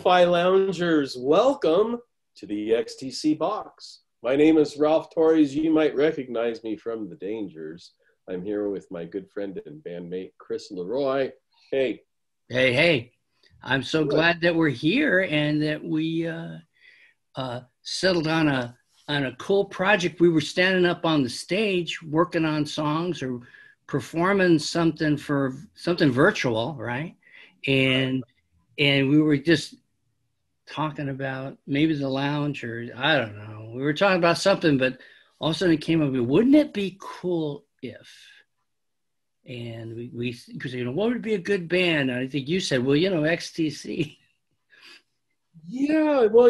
Lo-Fi Loungers, welcome to the XTC Box. My name is Ralph Torres. You might recognize me from The Dangers. I'm here with my good friend and bandmate, Chris LeRoy. Hey. Hey, hey. I'm so glad that we're here and that we settled on a cool project. We were standing up on the stage working on songs or performing something virtual, right? And we were just talking about maybe the lounge, or I don't know. We were talking about something, but all of a sudden it came up, wouldn't it be cool if? And we because, what would be a good band? And I think you said, well, XTC. Yeah, well,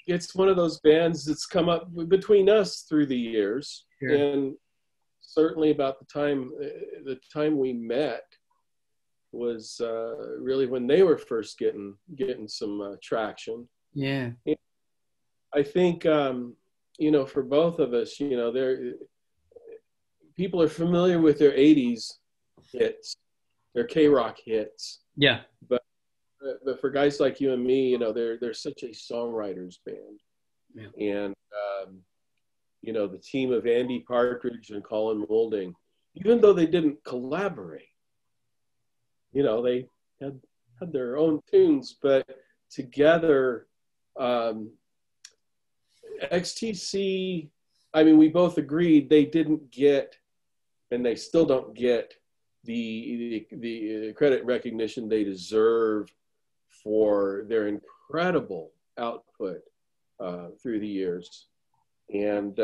it's one of those bands that's come up between us through the years. Sure. And certainly about the time we met was really when they were first getting some traction. Yeah. And I think, for both of us, people are familiar with their 80s hits, their K-Rock hits. Yeah. But for guys like you and me, they're such a songwriters band. Yeah. And, the team of Andy Partridge and Colin Moulding, even though they didn't collaborate, they had their own tunes, but together, XTC, we both agreed they didn't get, and they still don't get, the credit recognition they deserve for their incredible output through the years. And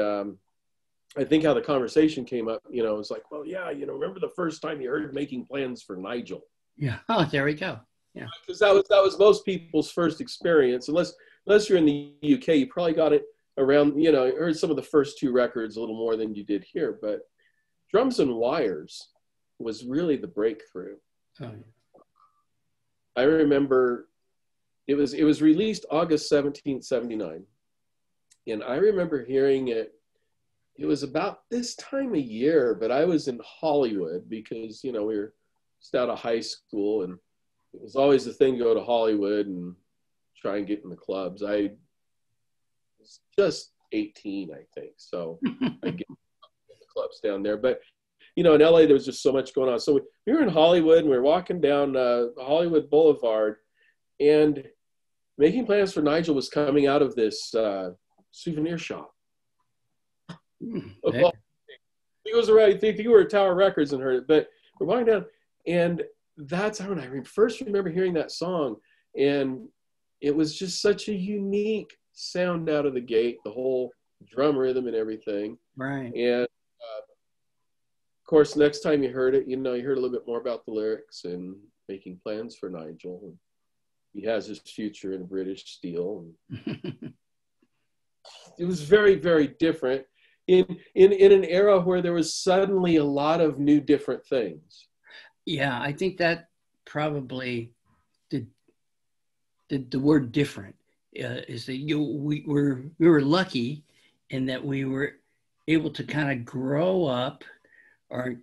I think how the conversation came up, it's like, well, yeah, remember the first time you heard Making Plans for Nigel? Yeah. Oh, there we go. Yeah. Because that was most people's first experience. Unless you're in the UK, you probably got it around, heard some of the first two records a little more than you did here. But Drums and Wires was really the breakthrough. Oh, yeah. I remember it was released August 17th, 79. And I remember hearing it. It was about this time of year, but I was in Hollywood because, we were just out of high school, and it was always the thing to go to Hollywood and try and get in the clubs. I was just 18, I think. So I get in the clubs down there. But, in LA, there was just so much going on. So we were in Hollywood, and we were walking down Hollywood Boulevard, and Making Plans for Nigel was coming out of this souvenir shop. Okay. I think you were at Tower Records and heard it, but we're walking down, and that's when I first remember hearing that song, and it was just such a unique sound out of the gate, the whole drum rhythm and everything. Right. And of course, next time you heard it, you heard a little bit more about the lyrics and Making Plans for Nigel. And he has his future in British Steel. And it was very, very different in an era where there was suddenly a lot of new different things. Yeah, I think that probably the word different is that we were lucky in that we were able to kind of grow up, or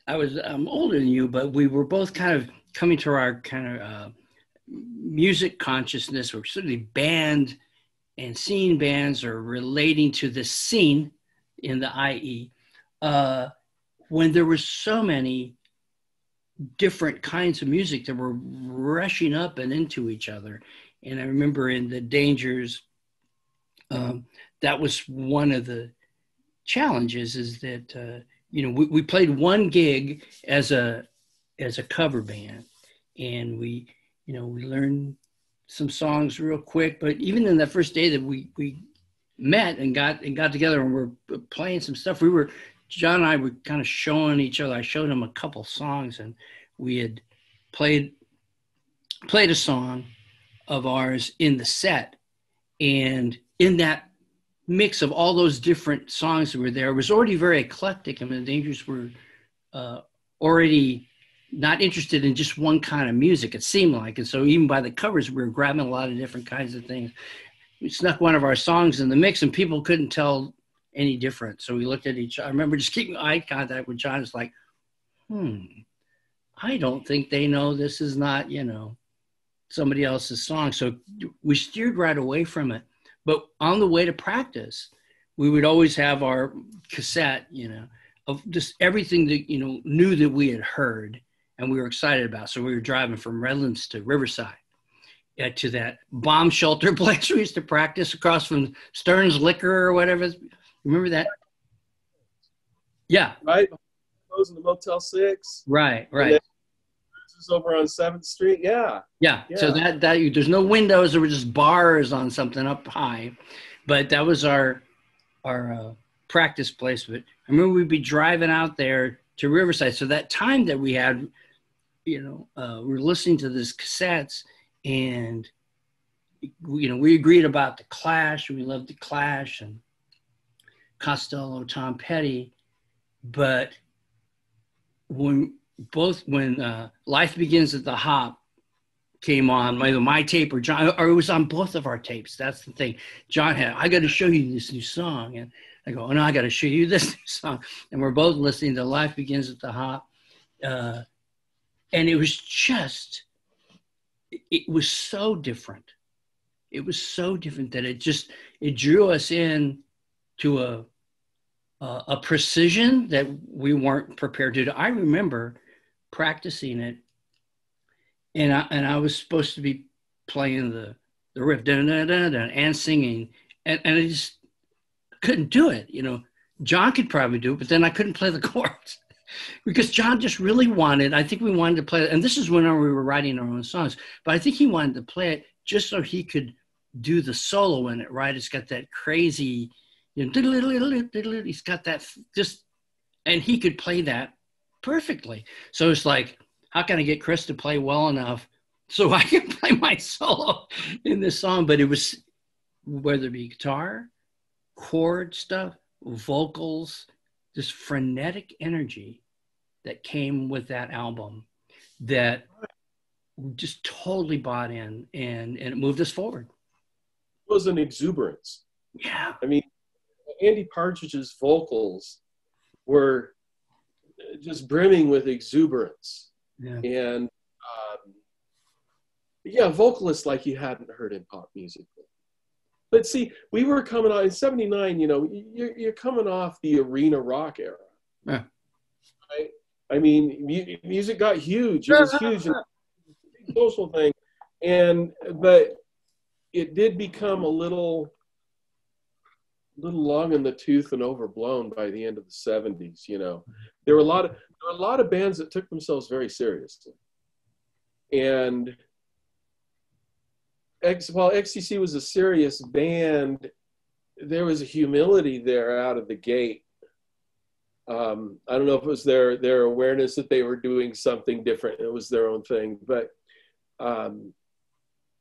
I'm older than you, but we were both kind of coming to our kind of music consciousness, or certainly band and seeing bands or relating to the scene in the IE, when there were so many different kinds of music that were rushing up and into each other. And I remember in The Dangers, that was one of the challenges, is that, we played one gig as a cover band, and we learned some songs real quick. But even in that first day that we met and got together and we're playing some stuff, John and I were kind of showing each other. I showed him a couple songs, and we had played a song of ours in the set. And in that mix of all those different songs that were there, it was already very eclectic. The Dangers were already not interested in just one kind of music, it seemed like. And so even by the covers, we were grabbing a lot of different kinds of things. We snuck one of our songs in the mix, and people couldn't tell any different. So we looked at each other. I remember just keeping eye contact with John. It's like, I don't think they know this is not, somebody else's song. So we steered right away from it. But on the way to practice, we would always have our cassette, you know, of just everything that, you know, knew that we had heard and we were excited about. So we were driving from Redlands to Riverside to that bomb shelter place we used to practice across from Stern's Liquor or whatever. Remember that? Yeah. Right. Those in the Motel 6. Right. This is over on 7th Street. Yeah. So that there's no windows. There were just bars on something up high, but that was our practice place. But I remember we'd be driving out there to Riverside. So that time that we had, you know, we were listening to these cassettes, and you know, we agreed about the Clash. We loved the Clash and Costello, Tom Petty, but when Life Begins at the Hop came on, either my tape or John, or it was on both of our tapes. That's the thing. John had, I got to show you this new song. And I go, oh, no, I got to show you this new song. And we're both listening to Life Begins at the Hop. And it was just, it was so different. It was so different that it drew us in to a precision that we weren't prepared to do. I remember practicing it, and I was supposed to be playing the riff, dun, dun, dun, dun, and singing, and I just couldn't do it. You know, John could probably do it, but then I couldn't play the chords because John just really wanted. I think we wanted to play it, and this is when we were writing our own songs. But I think he wanted to play it just so he could do the solo in it. Right? It's got that crazy, you know, he's got that just, and he could play that perfectly. So it's like, how can I get Chris to play well enough so I can play my solo in this song? But it was, whether it be guitar, chord stuff, vocals, this frenetic energy that came with that album that just totally bought in, and it moved us forward. It was an exuberance. Yeah. I mean, Andy Partridge's vocals were just brimming with exuberance. Yeah. And yeah, vocalists like you hadn't heard in pop music. But see, we were coming on in '79, you know, you're coming off the arena rock era. Yeah. Right? I mean, music got huge. It was huge. And a social thing. But it did become a little long in the tooth and overblown by the end of the '70s. You know, there were a lot of bands that took themselves very seriously, and while XTC was a serious band, there was a humility there out of the gate. I don't know if it was their awareness that they were doing something different. It was their own thing, but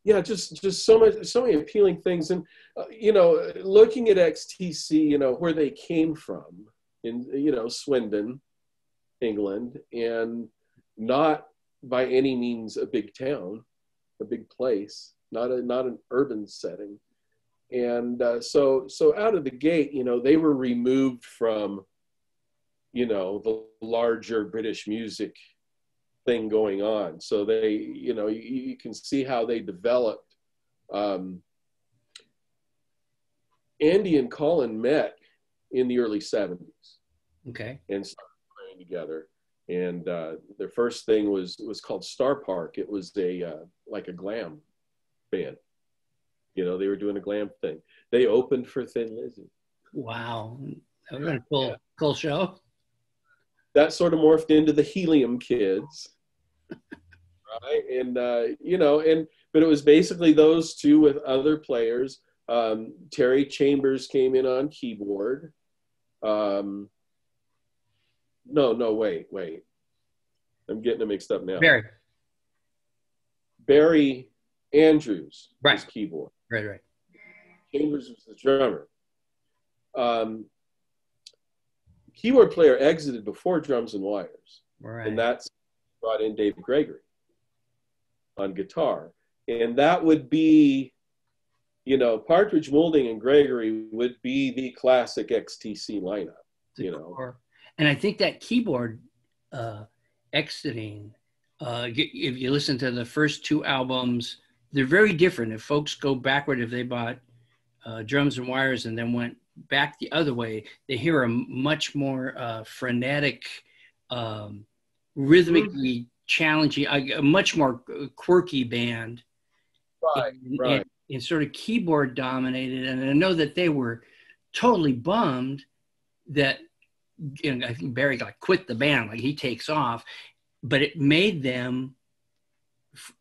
yeah, just so many appealing things. And you know, looking at XTC, you know, where they came from in, you know, Swindon, England, and not by any means a big town, a big place, not an urban setting. And so out of the gate, you know, they were removed from, you know, the larger British music thing going on. So they, you know, you can see how they developed. Andy and Colin met in the early '70s. Okay. And started playing together. And their first thing was called Star Park. It was like a glam band. You know, they were doing a glam thing. They opened for Thin Lizzy. Wow. That was a cool show. That sort of morphed into the Helium Kids. Right? And, you know, but it was basically those two with other players. Terry Chambers came in on keyboard. No, wait. I'm getting them mixed up now. Barry Andrews was keyboard. Right. Chambers was the drummer. Keyboard player exited before Drums and Wires. Right. And that's brought in Dave Gregory on guitar. And that would be, you know, Partridge, Moulding, and Gregory would be the classic XTC lineup, you know. And I think that keyboard exiting if you listen to the first two albums, they're very different. If folks go backward, if they bought Drums and Wires and then went back the other way, they hear a much more frenetic, rhythmically challenging, a much more quirky band. Right, right. And sort of keyboard dominated. And I know that they were totally bummed that, you know, I think Barry like quit the band, like he takes off, but it made them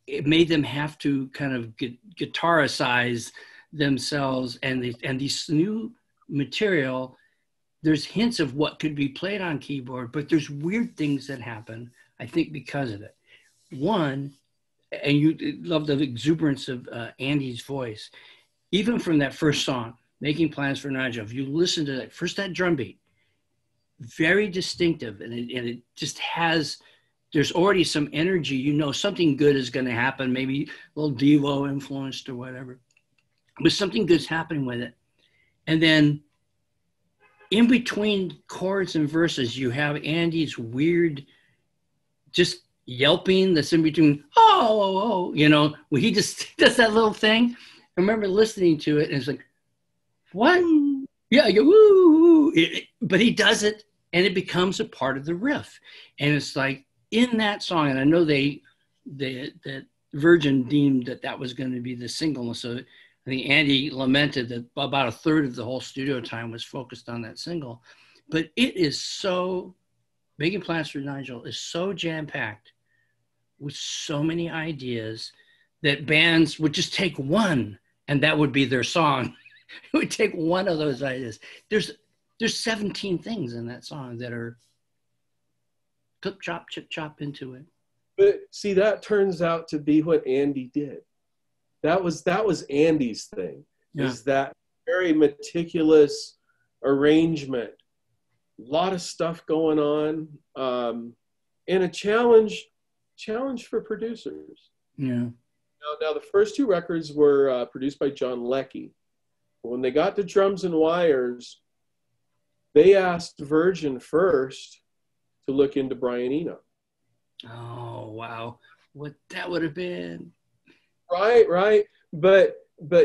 have to kind of guitaricize themselves, and these new material, there's hints of what could be played on keyboard, but there's weird things that happen, I think, because of it. One, and you love the exuberance of Andy's voice, even from that first song, Making Plans for Nigel. If you listen to that drum beat, very distinctive, and it just has, there's already some energy, you know, something good is going to happen, maybe a little Devo influenced or whatever, but something good's happening with it. And then in between chords and verses, you have Andy's weird, just yelping that's in between, oh, you know, where he just does that little thing. I remember listening to it and it's like, what? Yeah, I go, woo. But he does it and it becomes a part of the riff. And it's like in that song, and I know that Virgin deemed that was going to be the single. So I think Andy lamented that about a third of the whole studio time was focused on that single. But it is so, Making Plans for Nigel is so jam-packed with so many ideas that bands would just take one and that would be their song. It would take one of those ideas. There's 17 things in that song that are clip, chop, chip, chop into it. But see, that turns out to be what Andy did. That was Andy's thing, is that very meticulous arrangement, a lot of stuff going on, and a challenge for producers. Yeah. Now the first two records were produced by John Leckie. When they got to Drums and Wires, they asked Virgin first to look into Brian Eno. Oh, wow. What that would have been. Right. But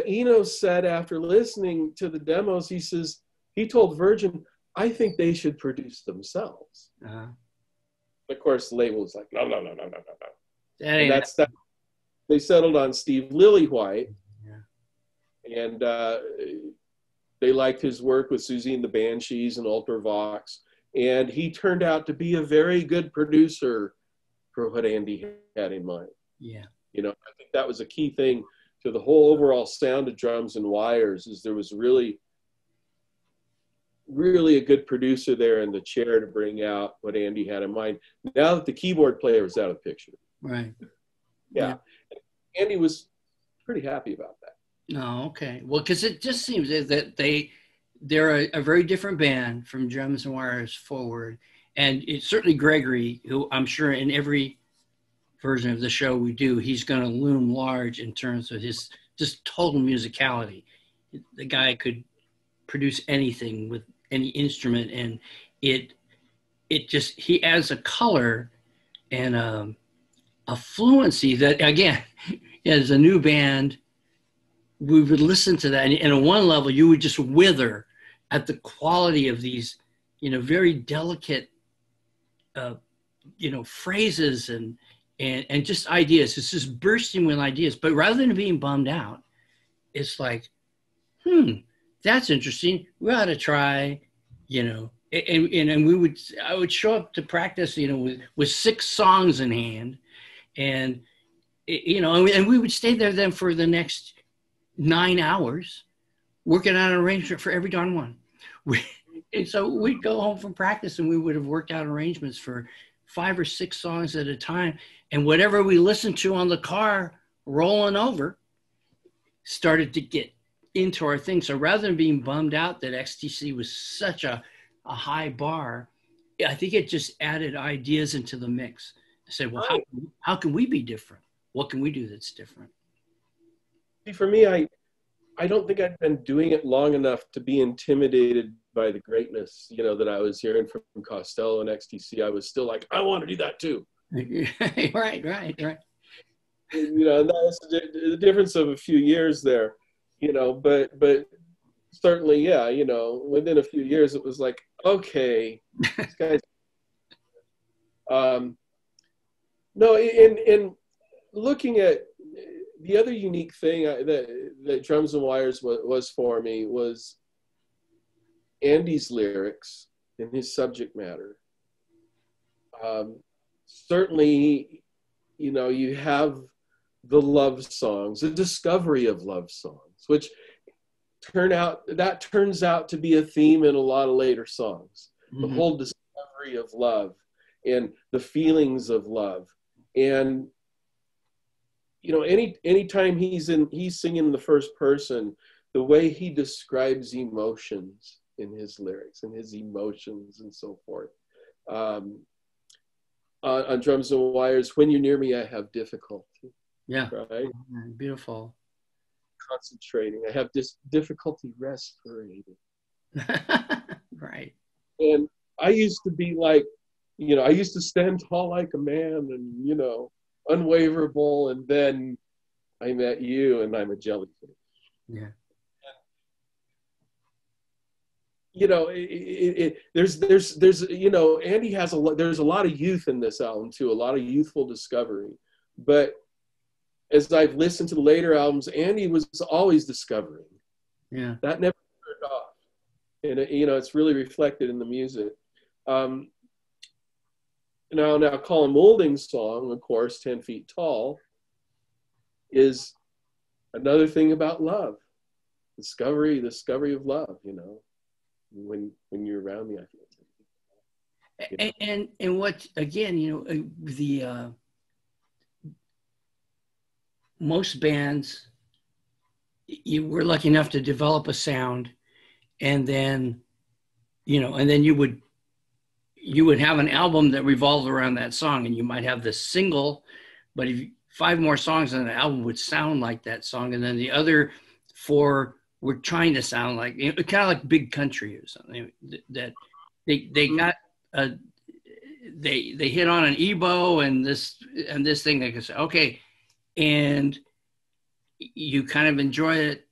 Eno said after listening to the demos, he told Virgin, I think they should produce themselves. Uh-huh. Of course, the label was like, no. That They settled on Steve Lillywhite. Yeah. And they liked his work with Susie and the Banshees and Ultravox. And he turned out to be a very good producer for what Andy had in mind. Yeah. You know, I think that was a key thing to the whole overall sound of Drums and Wires, is there was really a good producer there in the chair to bring out what Andy had in mind. Now that the keyboard player was out of the picture. Right. Yeah. Andy was pretty happy about that. Oh, okay. Well, because it just seems that they're a very different band from Drums and Wires forward. And it's certainly Gregory, who I'm sure in every version of the show we do, he's going to loom large in terms of his just total musicality. The guy could produce anything with any instrument, and it just, he adds a color and a fluency that, again, as a new band, we would listen to that, and at one level you would just wither at the quality of these, you know, very delicate you know, phrases and just ideas. It's just bursting with ideas. But rather than being bummed out, it's like, that's interesting. We ought to try, you know. And I would show up to practice, you know, with 6 songs in hand, and you know, and we would stay there then for the next 9 hours, working on an arrangement for every darn one. And so we'd go home from practice and we would have worked out arrangements for 5 or 6 songs at a time. And whatever we listened to on the car rolling over started to get into our thing. So rather than being bummed out that XTC was such a high bar, I think it just added ideas into the mix. I said, well, how can we be different? What can we do that's different? See, for me, I don't think I'd been doing it long enough to be intimidated by the greatness, you know, that I was hearing from Costello and XTC. I was still like, I want to do that too. Right. You know, and that's the difference of a few years there, you know, but certainly, yeah, you know, within a few years, it was like, okay, this guy's, no, in looking at the other unique thing that Drums and Wires was for me was Andy's lyrics and his subject matter. Certainly, you know, you have the love songs, the discovery of love songs, which turns out to be a theme in a lot of later songs. The whole discovery of love and the feelings of love. And you know, anytime he's singing in the first person, the way he describes emotions in his lyrics and his emotions and so forth. On Drums and Wires, when you're near me, I have difficulty. Yeah. Right. Beautiful. Concentrating. I have this difficulty respirating. Right. And I used to be like, you know, I used to stand tall like a man and, you know, unwaverable. And then I met you and I'm a jellyfish. Yeah. You know, there's, you know, Andy has there's a lot of youth in this album too, a lot of youthful discovery. But as I've listened to the later albums, Andy was always discovering. Yeah. That never turned off. And, you know, it's really reflected in the music. Now Colin Moulding's song, of course, 10 Feet Tall, is another thing about love. Discovery of love, you know. When you're around me, I feel. And what, again, you know, the most bands, you were lucky enough to develop a sound, and then, you know, and then you would have an album that revolved around that song, and you might have the single, but if 5 more songs on the album would sound like that song, and then the other 4 were trying to sound like, you know, kind of like Big Country or something, that they got they hit on an EBO and this thing. They could say, okay, and you kind of enjoy it,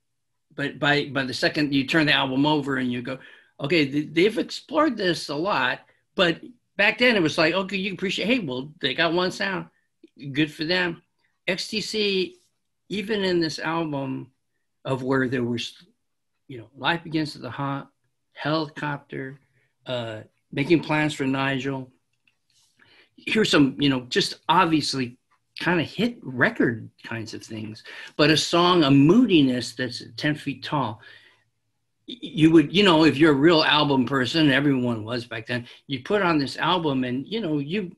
but by the second you turn the album over and you go, okay, they've explored this a lot, but back then it was like, okay, you appreciate, hey, well, they got one sound, good for them. XTC, even in this album of where there was, you know, Life Begins at the Haunt, Helicopter, Making Plans for Nigel. Here's some, you know, just obviously kind of hit record kinds of things, but a song, a moodiness that's 10 feet tall. You would, you know, if you're a real album person, everyone was back then, you put on this album and, you know, you'd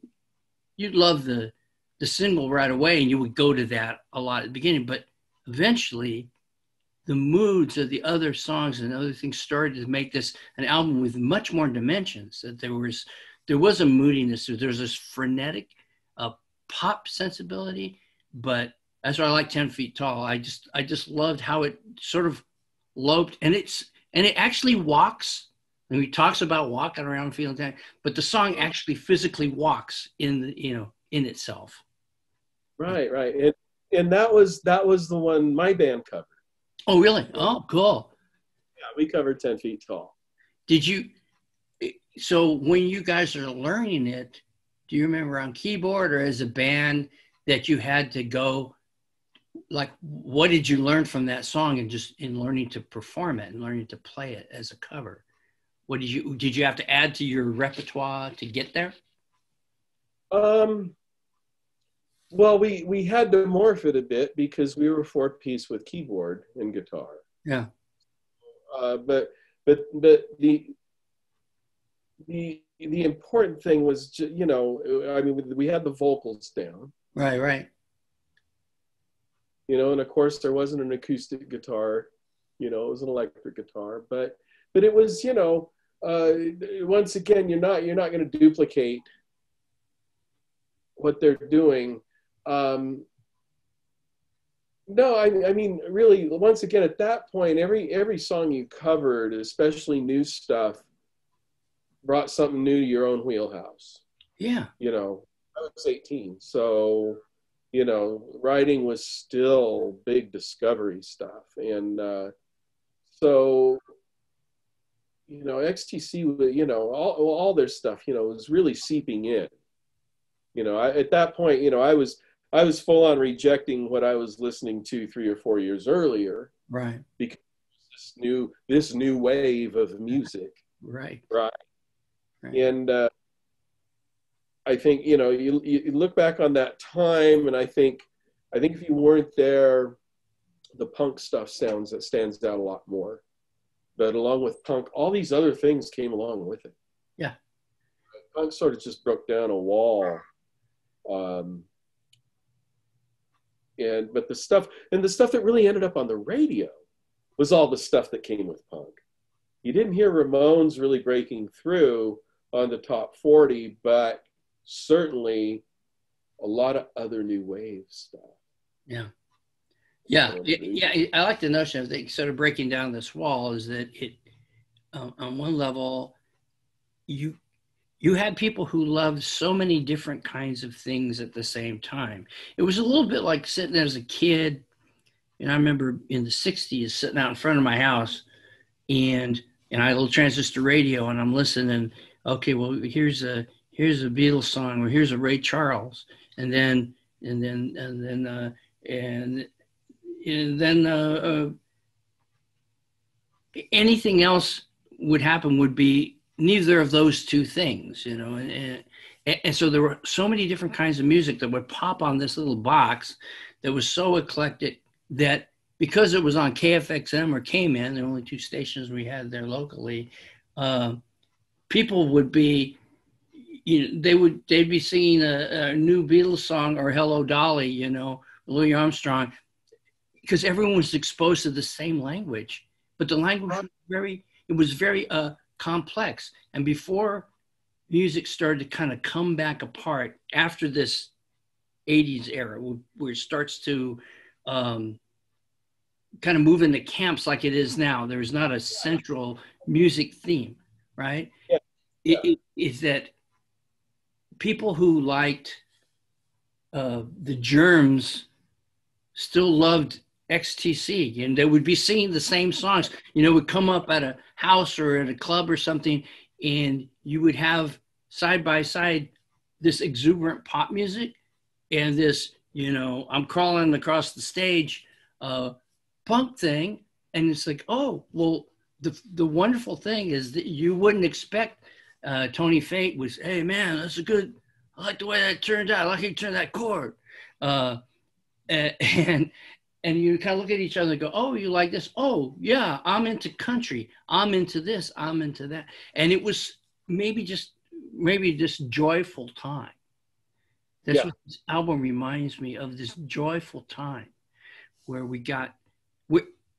love the single right away and you would go to that a lot at the beginning, but eventually the moods of the other songs and other things started to make this an album with much more dimensions. That there was a moodiness, there was this frenetic pop sensibility, but that's why I like 10 Feet Tall. I just loved how it sort of loped, and it actually walks. And he talks about walking around feeling that, but the song actually physically walks in itself. Right. And that was the one my band covered. Oh, really? Oh, cool. Yeah, we covered 10 Feet Tall. So when you guys are learning it, do you remember on keyboard or as a band that you had to go, like, what did you learn from that song and just in learning to perform it and learning to play it as a cover? What did you have to add to your repertoire to get there? Well, we had to morph it a bit because we were 4-piece with keyboard and guitar. Yeah. But the important thing was, you know, I mean, we had the vocals down. Right. You know, and of course there wasn't an acoustic guitar, you know, it was an electric guitar, but it was, you know, once again, you're not going to duplicate what they're doing. No, I mean, really, once again, at that point, every song you covered, especially new stuff, brought something new to your own wheelhouse. Yeah. You know, I was 18. So, you know, writing was still big discovery stuff. And so, you know, XTC, you know, all their stuff, you know, was really seeping in. You know, at that point, you know, I was full on rejecting what I was listening to 3 or 4 years earlier. Right. Because this new wave of music. Right. Right. Right. And I think, you know, you look back on that time, and I think if you weren't there, the punk stuff stands out a lot more. But along with punk, all these other things came along with it. Yeah. Punk sort of just broke down a wall. But the stuff that really ended up on the radio was all the stuff that came with punk. You didn't hear Ramones really breaking through on the top 40, but certainly a lot of other new wave stuff. Yeah. Yeah. Yeah. I like the notion of the, sort of breaking down this wall is that it, on one level, you had people who loved so many different kinds of things at the same time. It was a little bit like sitting as a kid. And I remember in the 60s sitting out in front of my house and I had a little transistor radio and I'm listening. Okay, well, here's a Beatles song or here's a Ray Charles. And then anything else would happen would be neither of those two things, you know, and so there were so many different kinds of music that would pop on this little box that was so eclectic that because it was on KFXM or KMAN, the only two stations we had there locally, people would be, you know, they'd be singing a new Beatles song or Hello Dolly, you know, Louis Armstrong, because everyone was exposed to the same language, but the language was very complex. And before music started to kind of come back apart after this 80s era, where it starts to kind of move into camps like it is now, there's not a central music theme, right? Yeah. It's that people who liked the Germs still loved XTC, and they would be singing the same songs. You know, would come up at a house or at a club or something, and you would have side by side this exuberant pop music and this, you know, I'm crawling across the stage punk thing. And it's like, oh, well, the wonderful thing is that you wouldn't expect Tony Fate was, hey man, that's a good, I like the way that turned out. I like how you turned that chord. And you kind of look at each other and go, oh, you like this? Oh, yeah, I'm into country. I'm into this. I'm into that. And it was maybe this joyful time. That's what this album reminds me of, this joyful time where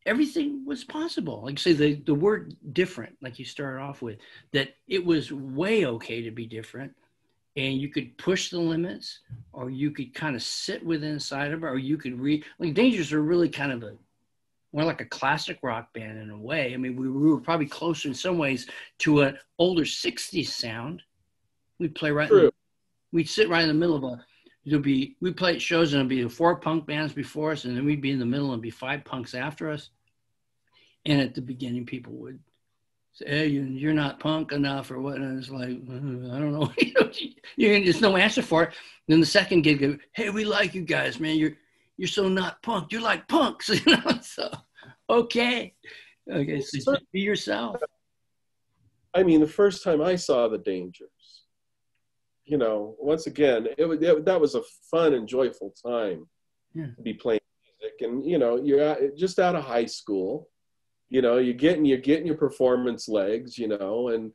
everything was possible. Like you say, the word different, like you started off with, that it was way okay to be different. And you could push the limits, or you could kind of sit within inside of it, or you could like Dangers are really kind of more like a classic rock band in a way. I mean, we were probably closer in some ways to an older 60s sound. We'd play we'd sit right in the middle of we'd play at shows and it'd be 4 punk bands before us, and then we'd be in the middle and be 5 punks after us. And at the beginning, people would say, hey, you're not punk enough or what? And it's like, I don't know. There's no answer for it. And then the second gig, hey, we like you guys, man. You're so not punk. You're like punks. You know? So, okay, so just be yourself. I mean, the first time I saw the Dangers, you know, once again, that was a fun and joyful time to be playing music. And, you know, you're just out of high school. You know, you're getting your performance legs, you know, and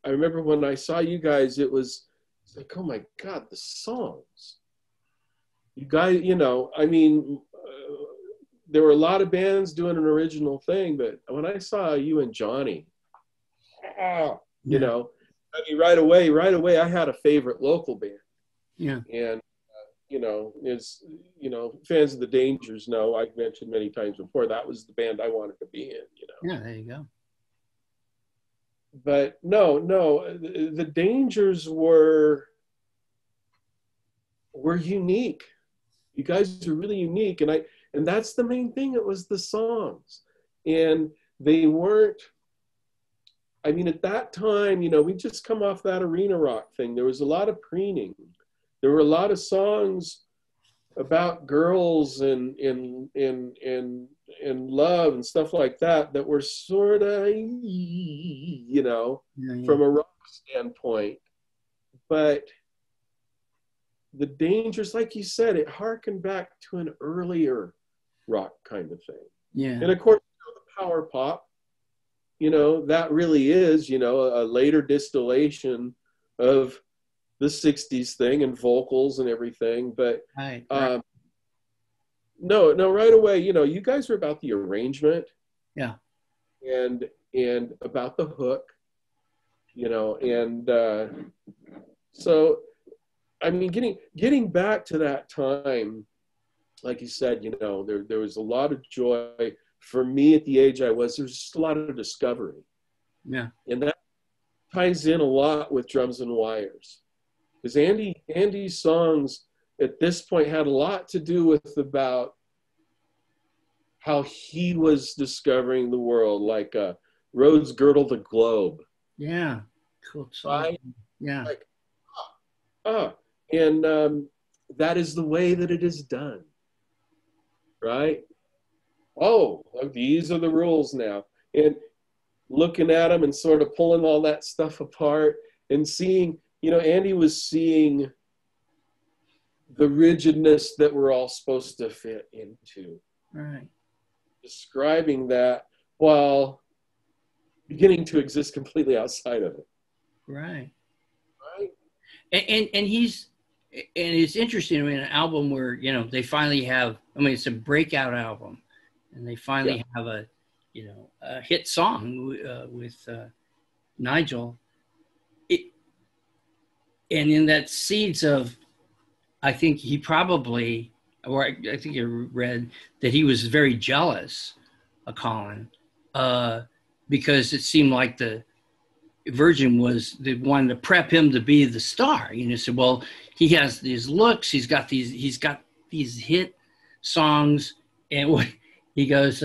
I remember when I saw you guys, it's like, oh my God, the songs. You guys, you know, I mean, there were a lot of bands doing an original thing, but when I saw you and Johnny, you know, I mean, right away, I had a favorite local band. Yeah. And you know, fans of the Dangers know, I've mentioned many times before, that was the band I wanted to be in, you know. Yeah, there you go. but no, the Dangers were unique. You guys are really unique, and that's the main thing. It was the songs, and they weren't. I mean, at that time, we just come off that arena rock thing. There was a lot of preening. There were a lot of songs about girls and love and stuff like that were sort of, from a rock standpoint. But the Dangers, like you said, it harkened back to an earlier rock kind of thing. Yeah. And of course, the power pop, that really is, a later distillation of the 60s thing and vocals and everything. But right. no, right away, you guys were about the arrangement. Yeah. And about the hook, and so, I mean, getting back to that time, like you said, there was a lot of joy for me at the age I was. There was just a lot of discovery. Yeah. And that ties in a lot with Drums and Wires. Because Andy's songs at this point had a lot to do with about how he was discovering the world, like Roads Girdle the Globe. Yeah. Cool song. Right? Yeah. Like, and that is the way that it is done. Right? Oh, these are the rules now. And looking at them and sort of pulling all that stuff apart and seeing, Andy was seeing the rigidness that we're all supposed to fit into. Right. Describing that while beginning to exist completely outside of it. Right. Right. And it's interesting. I mean, an album where, they finally have, it's a breakout album, and they finally have a hit song with Nigel. And in that seeds of, I think he probably, or I think I read that he was very jealous of Colin because it seemed like the Virgin they wanted to prep him to be the star. Said, well, he has these looks, he's got these hit songs, and what he goes,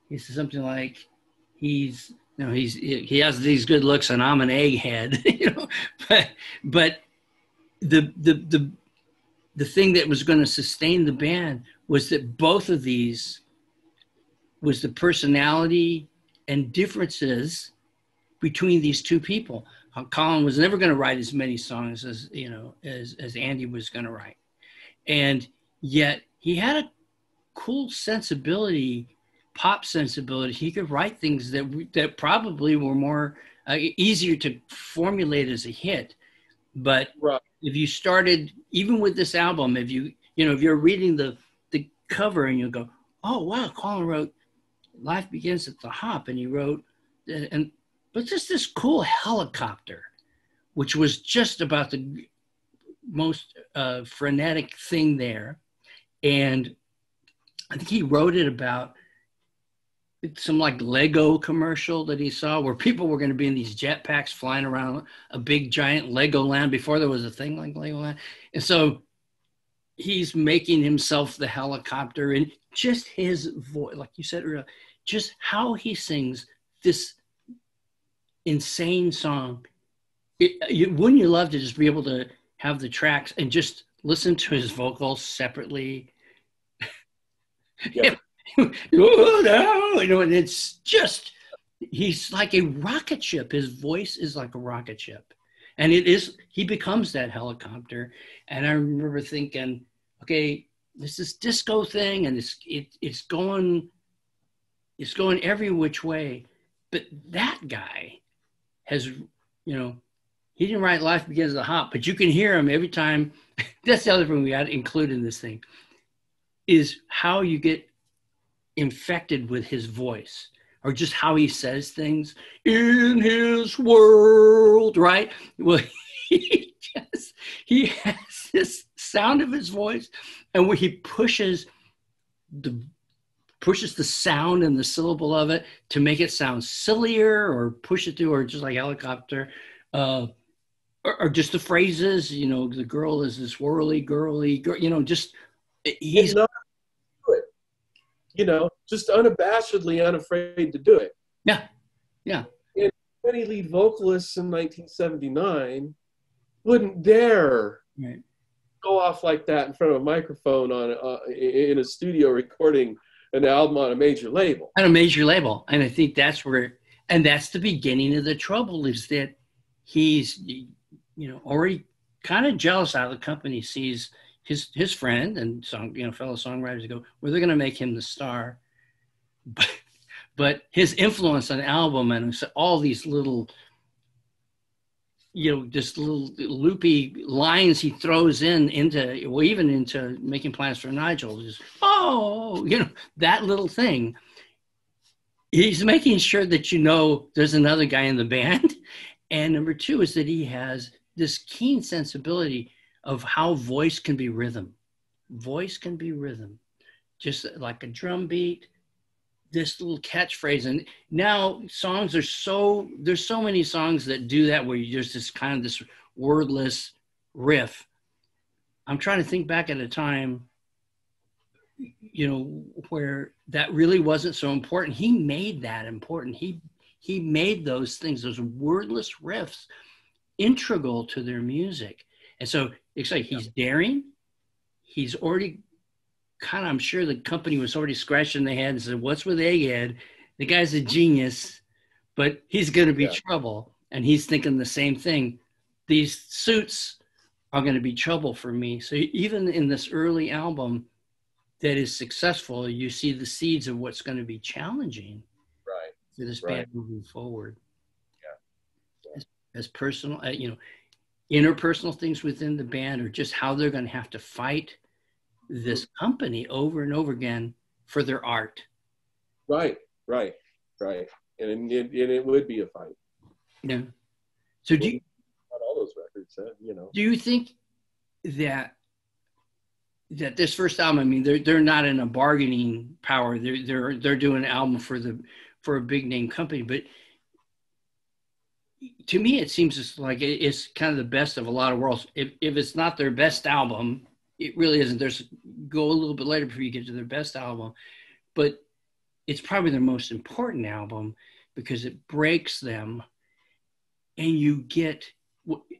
he says something like, he has these good looks and I'm an egghead, but the thing that was going to sustain the band was that both of these was the personality and differences between these two people. Colin was never going to write as many songs as Andy was going to write. And yet he had a cool sensibility, pop sensibility. He could write things that probably were more easier to formulate as a hit. But right. If you started, even with this album, if you're reading the cover and you go, oh wow, Colin wrote Life Begins at the Hop, and he wrote, but just this cool helicopter, which was just about the most frenetic thing there. And I think he wrote it about some like Lego commercial that he saw where people were going to be in these jetpacks flying around a big giant Lego land before there was a thing like Legoland. And so he's making himself the helicopter, and just his voice, like you said earlier, just how he sings this insane song. Wouldn't you love to just be able to have the tracks and just listen to his vocals separately? Yeah. And it's just, he's like a rocket ship. His voice is like a rocket ship. And he becomes that helicopter. And I remember thinking, okay, this is disco thing, and it's going every which way. But that guy has, he didn't write Life Begins at the Hop, but you can hear him every time. That's the other thing we got to include in this thing, is how you get infected with his voice, or just how he says things in his world, right? Well, he has this sound of his voice, and where he pushes the pushes the sound and the syllable of it to make it sound sillier, or push it to, or just like helicopter, or just the phrases, you know, the girl is this whirly girly girl, you know, just he's not do it, you know, just unabashedly unafraid to do it. yeah. And many lead vocalists in 1979 wouldn't dare go off like that in front of a microphone in a studio recording an album on a major label. On a major label. And I think that's where, and that's the beginning of the trouble, is that he's, you know, already kind of jealous how the company sees his friend and fellow songwriters go, well, they're going to make him the star. But his influence on the album and all these little, you know, just little loopy lines he throws into, well, even into Making Plans for Nigel, just, oh, you know, that little thing. He's making sure that, you know, there's another guy in the band. And number two is that he has this keen sensibility of how voice can be rhythm. Voice can be rhythm, just like a drum beat, this little catchphrase. And now songs are there's so many songs that do that, where you're just this kind of this wordless riff. I'm trying to think back at a time, you know, where that really wasn't so important. He made that important. He made those things, those wordless riffs, integral to their music. And so it's like he's daring. He's already kind of, I'm sure the company was already scratching their head and said, what's with Egghead? The guy's a genius, but he's going to be trouble. And he's thinking the same thing. These suits are going to be trouble for me. So even in this early album that is successful, you see the seeds of what's going to be challenging for this band moving forward. Yeah. As personal, you know, interpersonal things within the band, or just how they're going to have to fight this company over and over again for their art. Right. And it would be a fight. Yeah. So do you, not all those records, you know. Do you think that this first album, I mean, they're not in a bargaining power. They're doing an album for a big name company, but to me, it seems just like it's kind of the best of a lot of worlds. If it's not their best album, it really isn't. Go a little bit later before you get to their best album, but it's probably their most important album because it breaks them, and you get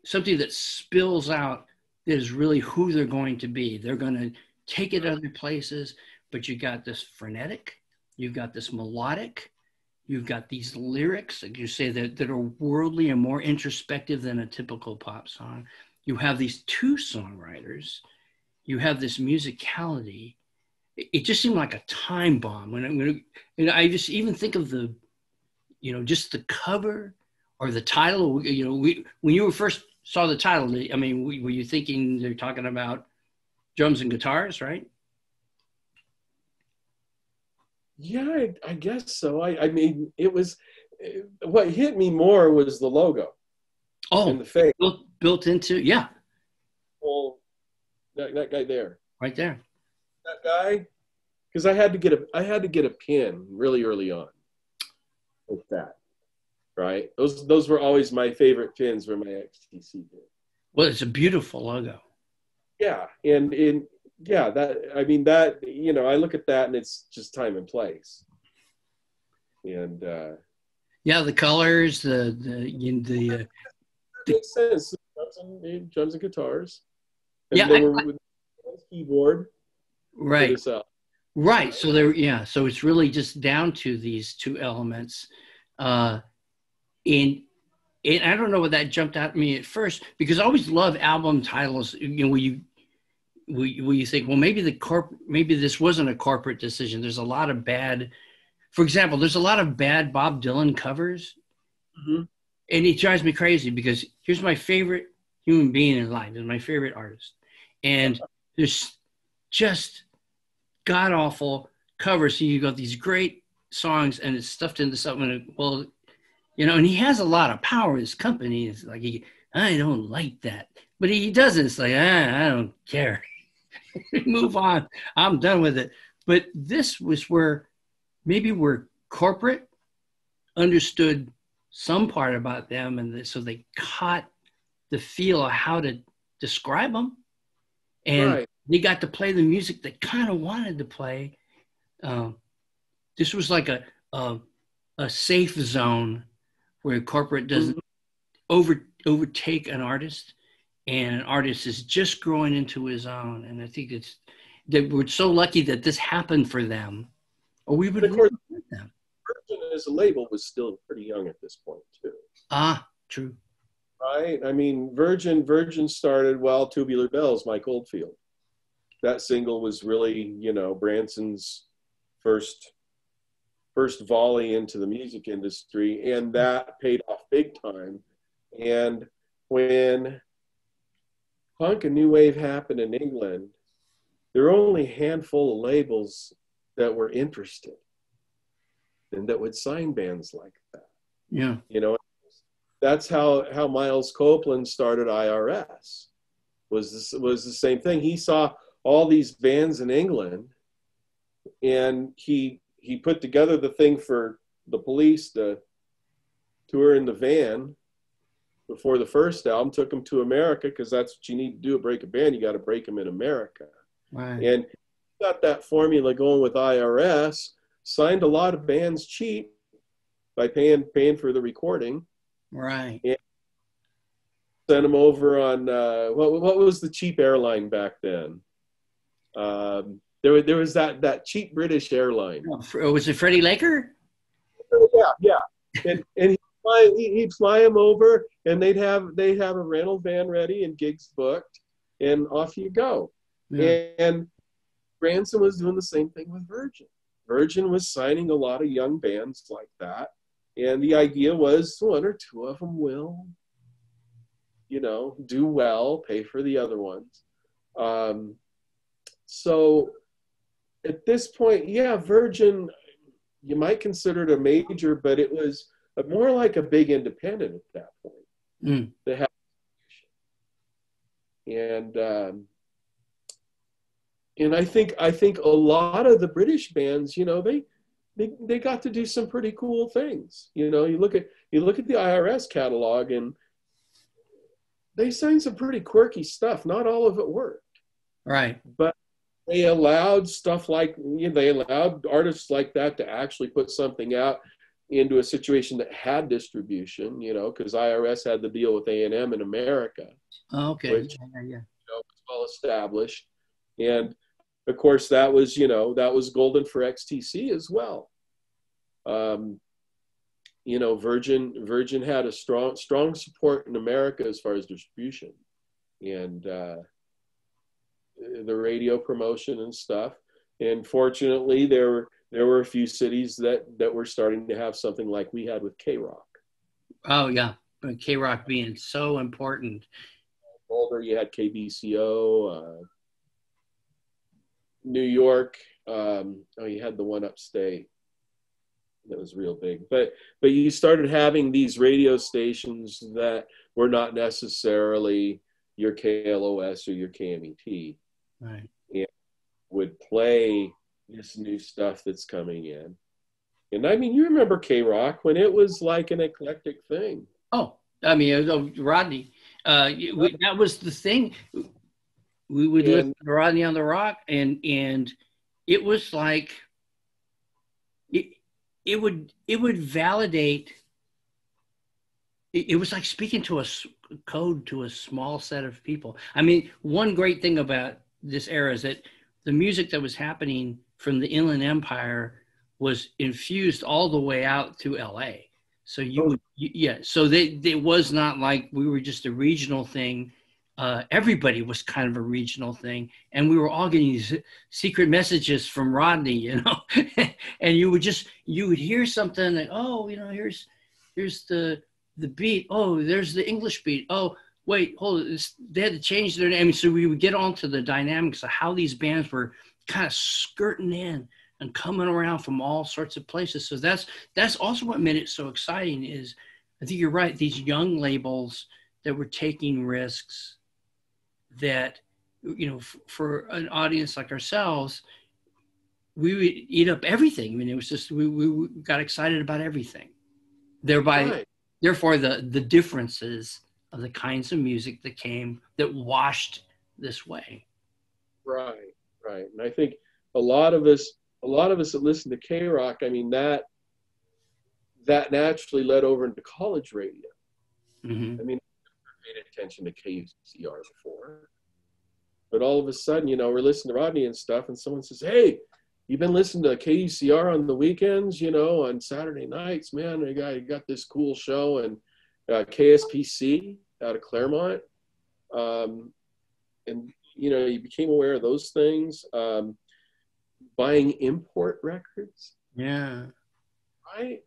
something that spills out that is really who they're going to be. They're going to take it other places, but you got this frenetic, you've got this melodic, you've got these lyrics, like you say, that are worldly and more introspective than a typical pop song. You have these two songwriters. You have this musicality. It just seemed like a time bomb. When I just even think of the, you know, just the cover or the title. You know, when you first saw the title, I mean, were you thinking they're talking about drums and guitars, right? Yeah, I guess so. I mean, what hit me more was the logo. Oh, and the face built into, yeah. Well, that guy there. Right there. That guy, because I had to get a pin really early on with that. Right? Those were always my favorite pins, were my XTC pins. Well, it's a beautiful logo. Yeah, and yeah, that, you know, I look at that and it's just time and place. And yeah, the colors, the makes sense. Drums and guitars. And yeah, they were with keyboard. Right. Right. So so it's really just down to these two elements. And I don't know what that jumped out at me at first, because I always love album titles, you know, where you think, well, maybe this wasn't a corporate decision. There's a lot of bad, for example, there's a lot of bad Bob Dylan covers. Mm-hmm. And it drives me crazy because here's my favorite human being in life, is my favorite artist. And there's just god awful covers. So you got these great songs and it's stuffed into something. Well, you know, and he has a lot of power. His company is like, I don't like that, but he doesn't. It's like, I don't care. Move on. I'm done with it. But this was where maybe where corporate understood some part about them, and so they caught the feel of how to describe them, and Right. they got to play the music they kind of wanted to play. This was like a safe zone where corporate doesn't overtake an artist, and an artist is just growing into his own. And I think that we're so lucky that this happened for them, or we would And of course, with them. Virgin as a label was still pretty young at this point too. Ah, true. Right. I mean, Virgin started, well, Tubular Bells, Mike Oldfield. That single was really, you know, Branson's first volley into the music industry, and that paid off big time. And when punk and new wave happened in England, there were only a handful of labels that were interested and that would sign bands like that. Yeah. You know, that's how Miles Copeland started IRS. Was the same thing. He saw all these bands in England, and he put together the thing for the Police to tour in the van before the first album, took them to America, because that's what you need to do to break a band. You got to break them in America. Right. And got that formula going with IRS, signed a lot of bands cheap by paying for the recording. Right. And sent them over on, what was the cheap airline back then? There was that cheap British airline. Oh, was it Freddie Laker? Yeah. And he'd fly them over, and they'd have a rental van ready and gigs booked, and off you go. Yeah. And Branson was doing the same thing with Virgin. Virgin was signing a lot of young bands like that, and the idea was one or two of them will, you know, do well, pay for the other ones. So at this point, yeah, Virgin, you might consider it a major, but it was more like a big independent at that point. They had, and I think a lot of the British bands, you know, they got to do some pretty cool things. You know, you look at the IRS catalog, and they signed some pretty quirky stuff. Not all of it worked. Right. But they allowed stuff like, you know, they allowed artists like that to actually put something out into a situation that had distribution, you know, because IRS had the deal with A&M in America. Oh, okay. Which, yeah. You know, was well established. And of course, that was, you know, that was golden for XTC as well. You know, Virgin had a strong support in America as far as distribution, and the radio promotion and stuff. And fortunately, there were a few cities that were starting to have something like we had with Krock. Oh yeah, Krock being so important. Boulder, you had KBCO. New York, you had the one upstate that was real big. But you started having these radio stations that were not necessarily your KLOS or your KMET. Right. And would play this new stuff that's coming in. And I mean, you remember Krock when it was like an eclectic thing. Oh, I mean, Rodney, that was the thing. We would listen to Rodney on the Rock, and it was like it would validate. It was like speaking to a code to a small set of people. I mean, one great thing about this era is that the music that was happening from the Inland Empire was infused all the way out to LA. So so it was not like we were just a regional thing. Everybody was kind of a regional thing, and we were all getting these secret messages from Rodney, you know. And you would hear something like, oh, you know, here's the beat. Oh, there's the English beat. Oh, wait, hold it. They had to change their name. I mean, so we would get onto the dynamics of how these bands were kind of skirting in and coming around from all sorts of places. So that's also what made it so exciting. Is I think you're right. These young labels that were taking risks that, you know, for an audience like ourselves, we would eat up everything. I mean, it was just, we got excited about everything. Thereby, therefore, the differences of the kinds of music that came, that washed this way. Right, right. And I think a lot of us that listen to K-Rock, I mean, that naturally led over into college radio. Mm-hmm. I mean, I paid attention to KUCR before, but all of a sudden, you know, we're listening to Rodney and stuff, and someone says, "Hey, you've been listening to KUCR on the weekends, you know, on Saturday nights, man. You got this cool show," and KSPC out of Claremont, and you know, you became aware of those things. Buying import records, Yeah. right?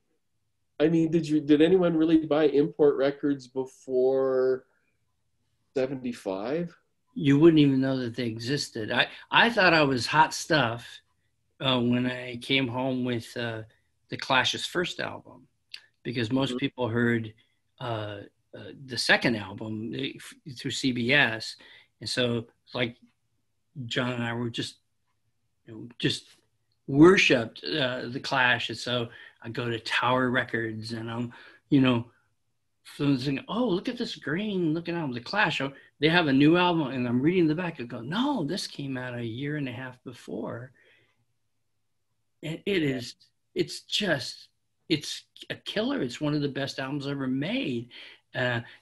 I mean, did anyone really buy import records before 75? You wouldn't even know that they existed. I thought I was hot stuff when I came home with the Clash's first album, because most people heard the second album through CBS, and so like John and I were just worshipped the Clash, and so I go to Tower Records, and I'm, you know, thinking, oh, look at this green looking album, the Clash. Oh, they have a new album, and I'm reading the back. I go, no, this came out a year and a half before. And it's a killer. It's one of the best albums ever made.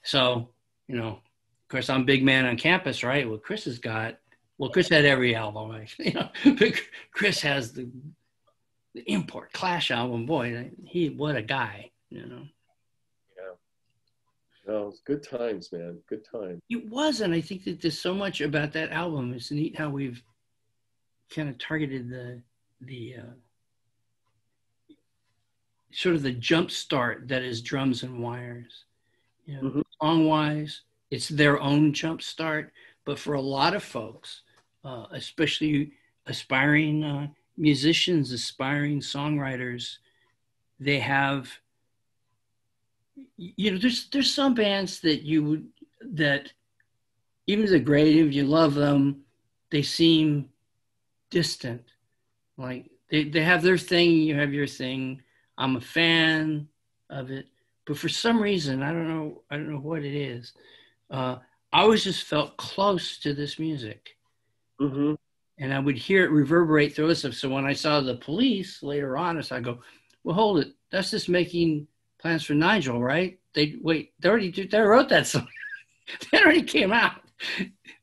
So, you know, of course, I'm big man on campus, right? Well, Chris had every album, actually. You know, but Chris has the import Clash album. Boy, what a guy, you know. Yeah. No, it's good times, man. Good times. It was, and I think that there's so much about that album. It's neat how we've kind of targeted the sort of the jump start that is Drums and Wires. You know, Mm-hmm. song-wise, it's their own jump start. But for a lot of folks, especially aspiring musicians, aspiring songwriters, they have, you know, there's some bands that even the great, if you love them, they seem distant. Like they have their thing, you have your thing. I'm a fan of it, but for some reason, I don't know what it is. I always just felt close to this music. Mm-hmm. And I would hear it reverberate through us. So when I saw the Police later on, I go, well, hold it. That's just Making Plans for Nigel, right? They wrote that song. That already came out.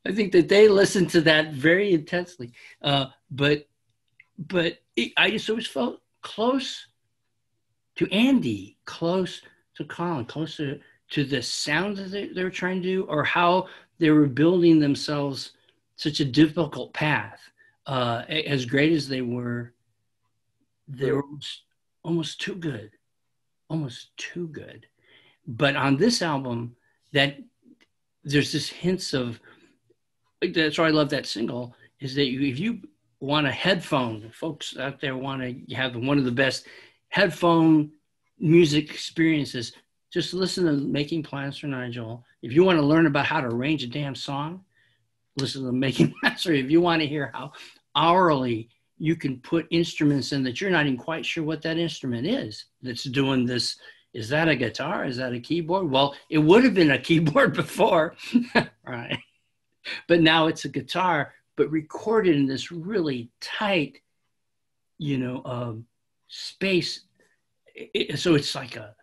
I think that they listened to that very intensely. But I just always felt close to Andy, close to Colin, close to the sound that they were trying to do, or how they were building themselves such a difficult path. As great as they were almost too good. But on this album, that there's this hints of, that's why I love that single, is that if you want a headphone, folks out there want to have one of the best headphone music experiences, just listen to Making Plans for Nigel. If you want to learn about how to arrange a damn song, listen to Making Plans. Or if you want to hear how hourly you can put instruments in that you're not even quite sure what that instrument is that's doing this. Is that a guitar? Is that a keyboard? Well, it would have been a keyboard before, right? But now it's a guitar, but recorded in this really tight, space. So it's like a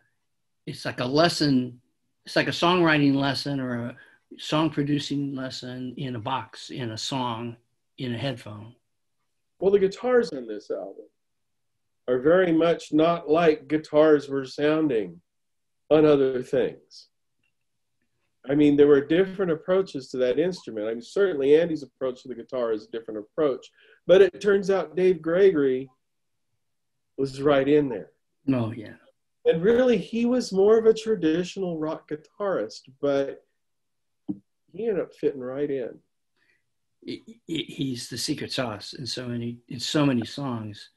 lesson. It's like a songwriting lesson or a song producing lesson in a box, in a song, in a headphone. Well, the guitars on this album are very much not like guitars were sounding on other things. I mean, there were different approaches to that instrument. I mean, certainly Andy's approach to the guitar is a different approach, but it turns out Dave Gregory was right in there. Oh, yeah. And really, he was more of a traditional rock guitarist, but he ended up fitting right in. He's the secret sauce in so many songs.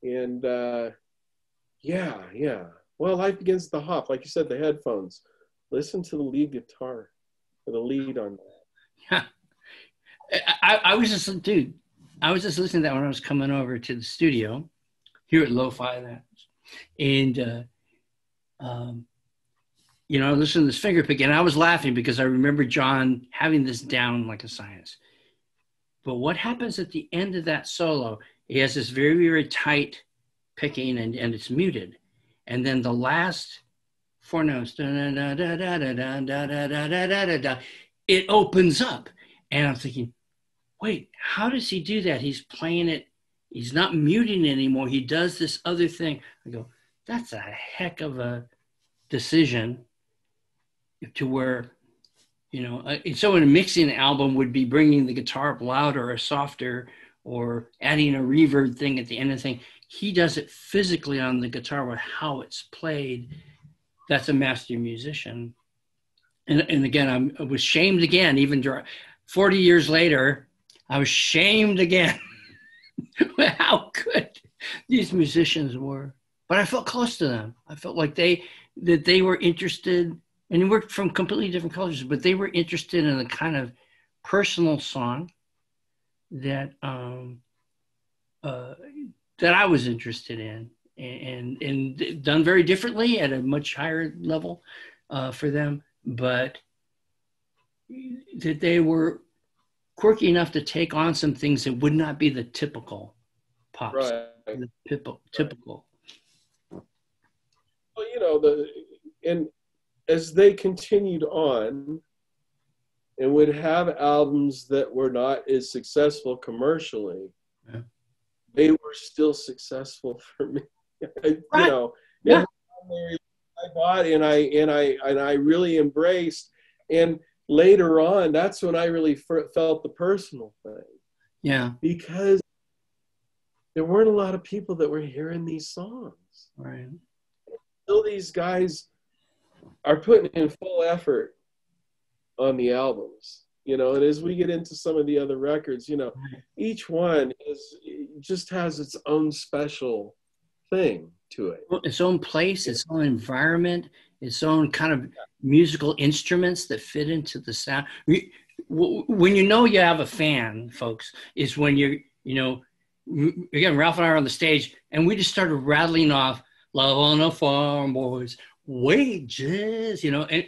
And yeah. Well, life begins at the hop. Like you said, the headphones. Listen to the lead guitar, or the lead on that. I was just, dude, I was just listening to that when I was coming over to the studio here at Lo-Fi Labs. And, you know, I listened to this finger pick, and I was laughing because I remember John having this down like a science. But what happens at the end of that solo, he has this very, very tight picking, and it's muted. And then the last four notes, it opens up. And I'm thinking, wait, how does he do that? He's playing it. He's not muting anymore. He does this other thing. I go, that's a heck of a decision to where, you know, so in a mixing album would be bringing the guitar up louder or softer or adding a reverb thing at the end of the thing. He does it physically on the guitar with how it's played. That's a master musician. And again, I was shamed again, even 40 years later, I was shamed again how good these musicians were. But I felt close to them. I felt like they were interested, and they worked from completely different cultures, but they were interested in a kind of personal song that that I was interested in, and done very differently at a much higher level for them, but that they were quirky enough to take on some things that would not be the typical pop, Right. the typical. Well, you know, and as they continued on and would have albums that were not as successful commercially, yeah, they were still successful for me. You know, yeah. I bought and I really embraced. And later on, that's when I really felt the personal thing. Yeah. Because there weren't a lot of people that were hearing these songs. Right. Still, these guys are putting in full effort on the albums, you know, and as we get into some of the other records, you know, each one just has its own special thing to it. Its own place, its own environment, its own kind of musical instruments that fit into the sound. When you know you have a fan, folks, is when you're, you know, again, Ralph and I are on the stage and we just started rattling off "Love on the Farm Boys," wages, you know, and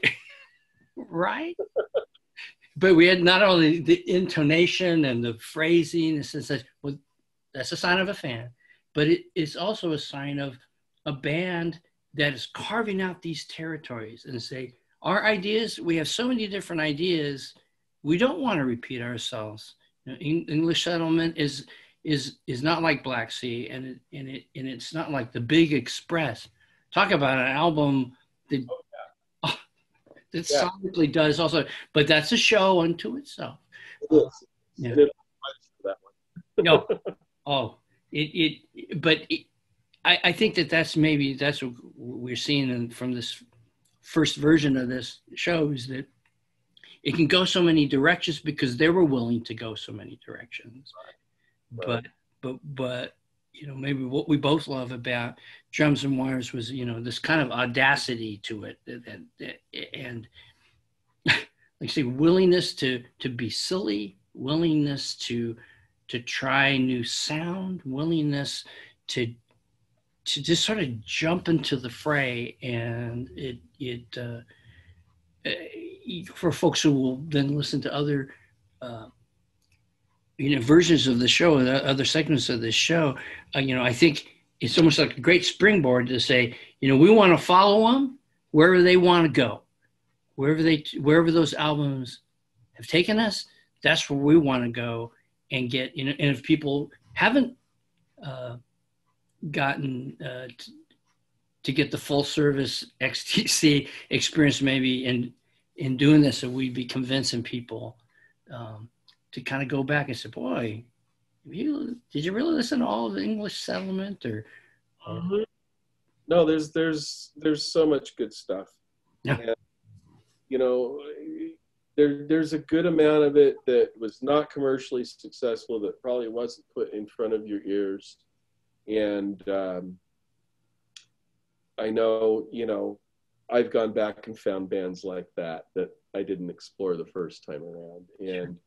right? But we had not only the intonation and the phrasing and such, well, that's a sign of a fan, but it is also a sign of a band that is carving out these territories and say, our ideas, we have so many different ideas, we don't want to repeat ourselves. You know, English Settlement is not like Black Sea, and it's not like the Big Express. Talk about an album that that sonically does also, but that's a show unto itself. It is. Yeah. That one. No. But I think that's what we're seeing from this first version of this show, is that it can go so many directions because they were willing to go so many directions. Right. But you know, maybe what we both love about Drums and Wires was, you know, this kind of audacity to it, and like I say, willingness to be silly, willingness to try new sound, willingness to just sort of jump into the fray. And for folks who will then listen to other you know, versions of the show, other segments of this show, you know, I think it's almost like a great springboard to say, you know, we want to follow them wherever they want to go, wherever those albums have taken us. That's where we want to go and get, you know. And if people haven't gotten to get the full service XTC experience, maybe in doing this, so we'd be convincing people to kind of go back and say, boy, did you really listen to all of the English Settlement? Or No, there's so much good stuff. Yeah. And, you know, there's a good amount of it that was not commercially successful, that probably wasn't put in front of your ears. And I know, you know, I've gone back and found bands like that I didn't explore the first time around. And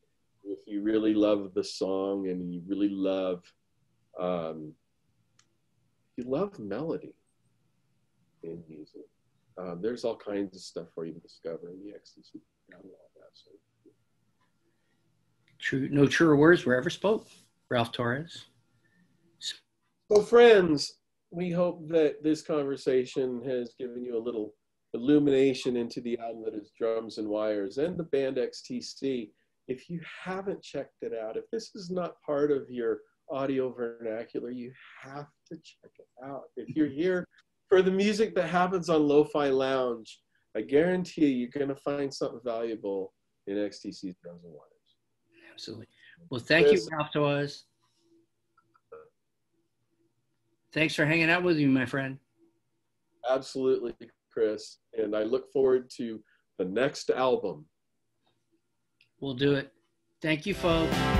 if you really love the song and you really love, you love melody in music, there's all kinds of stuff for you to discover in the XTC catalog. So. True, no truer words were ever spoke, Ralph Torres. So friends, we hope that this conversation has given you a little illumination into the album that is Drums and Wires and the band XTC. If you haven't checked it out, if this is not part of your audio vernacular, you have to check it out. If you're here for the music that happens on Lo-Fi Lounge, I guarantee you're going to find something valuable in XTC's Drums and Wires. Absolutely. Well, thank you, Ralph Torres. Thanks for hanging out with me, my friend. Absolutely, Chris. And I look forward to the next album. We'll do it. Thank you, folks.